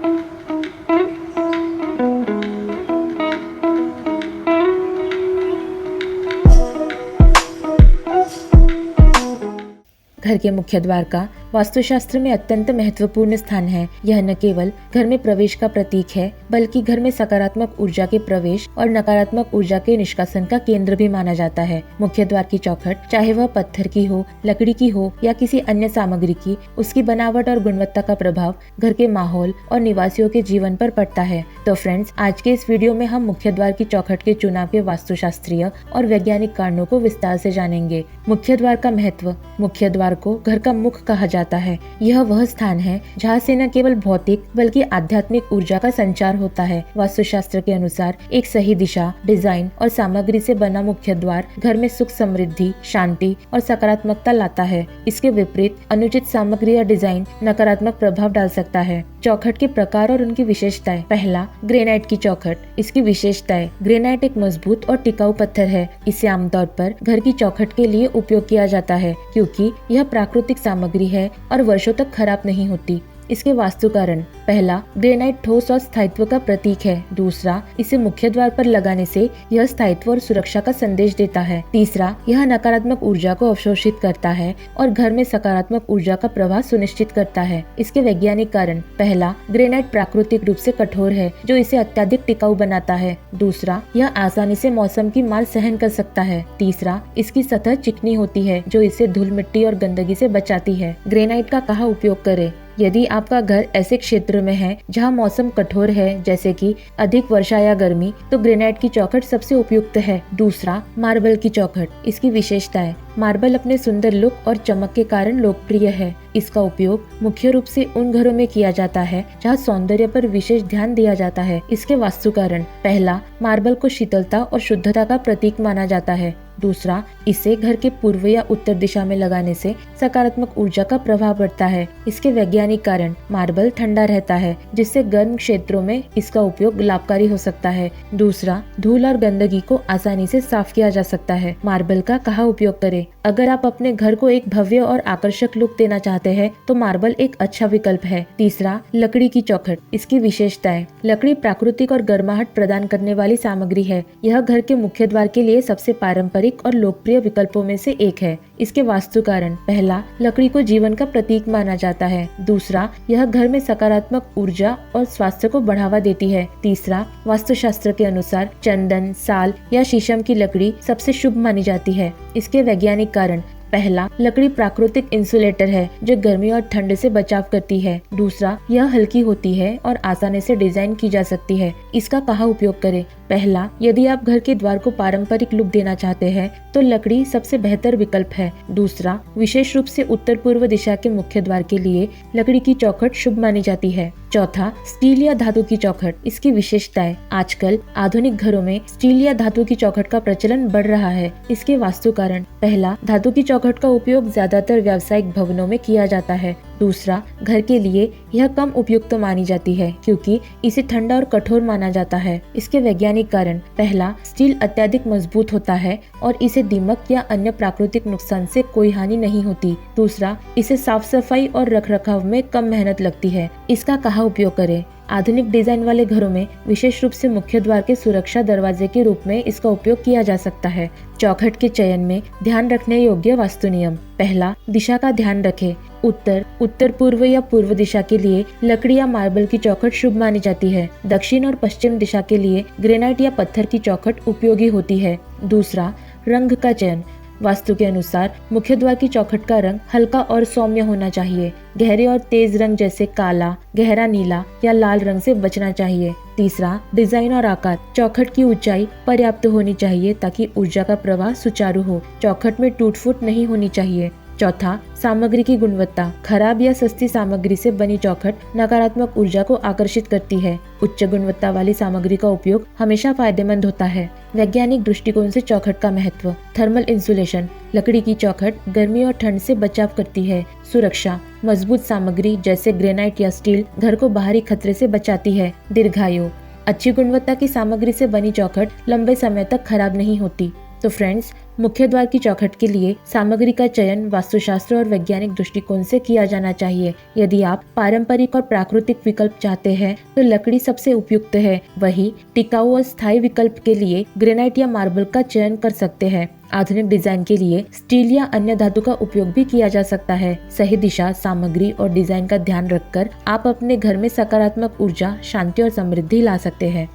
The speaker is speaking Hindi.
घर के मुख्य द्वार का वास्तुशास्त्र में अत्यंत महत्वपूर्ण स्थान है। यह न केवल घर में प्रवेश का प्रतीक है, बल्कि घर में सकारात्मक ऊर्जा के प्रवेश और नकारात्मक ऊर्जा के निष्कासन का केंद्र भी माना जाता है। मुख्य द्वार की चौखट, चाहे वह पत्थर की हो, लकड़ी की हो या किसी अन्य सामग्री की, उसकी बनावट और गुणवत्ता का प्रभाव घर के माहौल और निवासियों के जीवन पर पड़ता है। तो फ्रेंड्स, आज के इस वीडियो में हम मुख्य द्वार की चौखट के चुनाव के वास्तुशास्त्रीय और वैज्ञानिक कारणों को विस्तार से जानेंगे। मुख्य द्वार का महत्व। मुख्य द्वार को घर का मुख कहा जाता है। यह वह स्थान है जहाँ से न केवल भौतिक बल्कि आध्यात्मिक ऊर्जा का संचार होता है। वास्तुशास्त्र के अनुसार एक सही दिशा, डिजाइन और सामग्री से बना मुख्य द्वार घर में सुख, समृद्धि, शांति और सकारात्मकता लाता है। इसके विपरीत अनुचित सामग्री या डिजाइन नकारात्मक प्रभाव डाल सकता है। चौखट के प्रकार और उनकी विशेषताएं। पहला, ग्रेनाइट की चौखट। इसकी विशेषताएं। ग्रेनाइट एक मजबूत और टिकाऊ पत्थर है। इसे आमतौर पर घर की चौखट के लिए उपयोग किया जाता है, क्योंकि यह प्राकृतिक सामग्री है और वर्षों तक खराब नहीं होती। इसके वास्तु कारण। पहला, ग्रेनाइट ठोस और स्थायित्व का प्रतीक है। दूसरा, इसे मुख्य द्वार पर लगाने से यह स्थायित्व और सुरक्षा का संदेश देता है। तीसरा, यह नकारात्मक ऊर्जा को अवशोषित करता है और घर में सकारात्मक ऊर्जा का प्रवाह सुनिश्चित करता है। इसके वैज्ञानिक कारण। पहला, ग्रेनाइट प्राकृतिक रूप से कठोर है, जो इसे अत्यधिक टिकाऊ बनाता है। दूसरा, यह आसानी से मौसम की मार सहन कर सकता है। तीसरा, इसकी सतह चिकनी होती है, जो इसे धूल, मिट्टी और गंदगी से बचाती है। ग्रेनाइट का कहाँ उपयोग करें। यदि आपका घर ऐसे क्षेत्र में है जहां मौसम कठोर है, जैसे कि अधिक वर्षा या गर्मी, तो ग्रेनाइट की चौखट सबसे उपयुक्त है। दूसरा, मार्बल की चौखट। इसकी विशेषताएं। मार्बल अपने सुंदर लुक और चमक के कारण लोकप्रिय है। इसका उपयोग मुख्य रूप से उन घरों में किया जाता है जहां सौंदर्य पर विशेष ध्यान दिया जाता है। इसके वास्तु कारण। पहला, मार्बल को शीतलता और शुद्धता का प्रतीक माना जाता है। दूसरा, इसे घर के पूर्व या उत्तर दिशा में लगाने से सकारात्मक ऊर्जा का प्रभाव बढ़ता है। इसके वैज्ञानिक कारण। मार्बल ठंडा रहता है, जिससे गर्म क्षेत्रों में इसका उपयोग लाभकारी हो सकता है। दूसरा, धूल और गंदगी को आसानी से साफ किया जा सकता है। मार्बल का कहाँ उपयोग करें। अगर आप अपने घर को एक भव्य और आकर्षक लुक देना चाहते हैं, तो मार्बल एक अच्छा विकल्प है। तीसरा, लकड़ी की चौखट। इसकी विशेषताएं। लकड़ी प्राकृतिक और गर्माहट प्रदान करने वाली सामग्री है। यह घर के मुख्य द्वार के लिए सबसे पारंपरिक और लोकप्रिय विकल्पों में से एक है। इसके वास्तु कारण। पहला, लकड़ी को जीवन का प्रतीक माना जाता है। दूसरा, यह घर में सकारात्मक ऊर्जा और स्वास्थ्य को बढ़ावा देती है। तीसरा, वास्तुशास्त्र के अनुसार चंदन, साल या शीशम की लकड़ी सबसे शुभ मानी जाती है। इसके वैज्ञानिक कारण। पहला, लकड़ी प्राकृतिक इंसुलेटर है, जो गर्मी और ठंड से बचाव करती है। दूसरा, यह हल्की होती है और आसानी से डिजाइन की जा सकती है। इसका कहाँ उपयोग करें। पहला, यदि आप घर के द्वार को पारंपरिक लुक देना चाहते हैं, तो लकड़ी सबसे बेहतर विकल्प है। दूसरा, विशेष रूप से उत्तर पूर्व दिशा के मुख्य द्वार के लिए लकड़ी की चौखट शुभ मानी जाती है। चौथा, स्टील या धातु की चौखट। इसकी विशेषताएं। आजकल आधुनिक घरों में स्टील या धातु की चौखट का प्रचलन बढ़ रहा है। इसके वास्तु कारण। पहला, धातु की चौखट का उपयोग ज्यादातर व्यावसायिक भवनों में किया जाता है। दूसरा, घर के लिए यह कम उपयुक्त मानी जाती है, क्योंकि इसे ठंडा और कठोर माना जाता है। इसके वैज्ञानिक कारण। पहला, स्टील अत्यधिक मजबूत होता है और इसे दीमक या अन्य प्राकृतिक नुकसान से कोई हानि नहीं होती। दूसरा, इसे साफ सफाई और रखरखाव में कम मेहनत लगती है। इसका कहाँ उपयोग करें। आधुनिक डिजाइन वाले घरों में विशेष रूप से मुख्य द्वार के सुरक्षा दरवाजे के रूप में इसका उपयोग किया जा सकता है। चौखट के चयन में ध्यान रखने योग्य वास्तु नियम। पहला, दिशा का ध्यान रखें। उत्तर, उत्तर पूर्व या पूर्व दिशा के लिए लकड़ी या मार्बल की चौखट शुभ मानी जाती है। दक्षिण और पश्चिम दिशा के लिए ग्रेनाइट या पत्थर की चौखट उपयोगी होती है। दूसरा, रंग का चयन। वास्तु के अनुसार मुख्य द्वार की चौखट का रंग हल्का और सौम्य होना चाहिए। गहरे और तेज रंग जैसे काला, गहरा नीला या लाल रंग से बचना चाहिए। तीसरा, डिजाइन और आकार। चौखट की ऊंचाई पर्याप्त होनी चाहिए ताकि ऊर्जा का प्रवाह सुचारू हो। चौखट में टूट फूट नहीं होनी चाहिए। चौथा, सामग्री की गुणवत्ता। खराब या सस्ती सामग्री से बनी चौखट नकारात्मक ऊर्जा को आकर्षित करती है। उच्च गुणवत्ता वाली सामग्री का उपयोग हमेशा फायदेमंद होता है। वैज्ञानिक दृष्टिकोण से चौखट का महत्व। Thermal insulation. लकड़ी की चौखट गर्मी और ठंड से बचाव करती है। सुरक्षा। मजबूत सामग्री जैसे ग्रेनाइट या स्टील घर को बाहरी खतरे से बचाती है। दीर्घायु। अच्छी गुणवत्ता की सामग्री से बनी चौखट लंबे समय तक खराब नहीं होती। तो फ्रेंड्स, मुख्य द्वार की चौखट के लिए सामग्री का चयन वास्तुशास्त्र और वैज्ञानिक दृष्टिकोण से किया जाना चाहिए। यदि आप पारंपरिक और प्राकृतिक विकल्प चाहते हैं तो लकड़ी सबसे उपयुक्त है। वही टिकाऊ और स्थायी विकल्प के लिए ग्रेनाइट या मार्बल का चयन कर सकते हैं। आधुनिक डिजाइन के लिए स्टील या अन्य धातु का उपयोग भी किया जा सकता है। सही दिशा, सामग्री और डिजाइन का ध्यान रखकर आप अपने घर में सकारात्मक ऊर्जा, शांति और समृद्धि ला सकते हैं।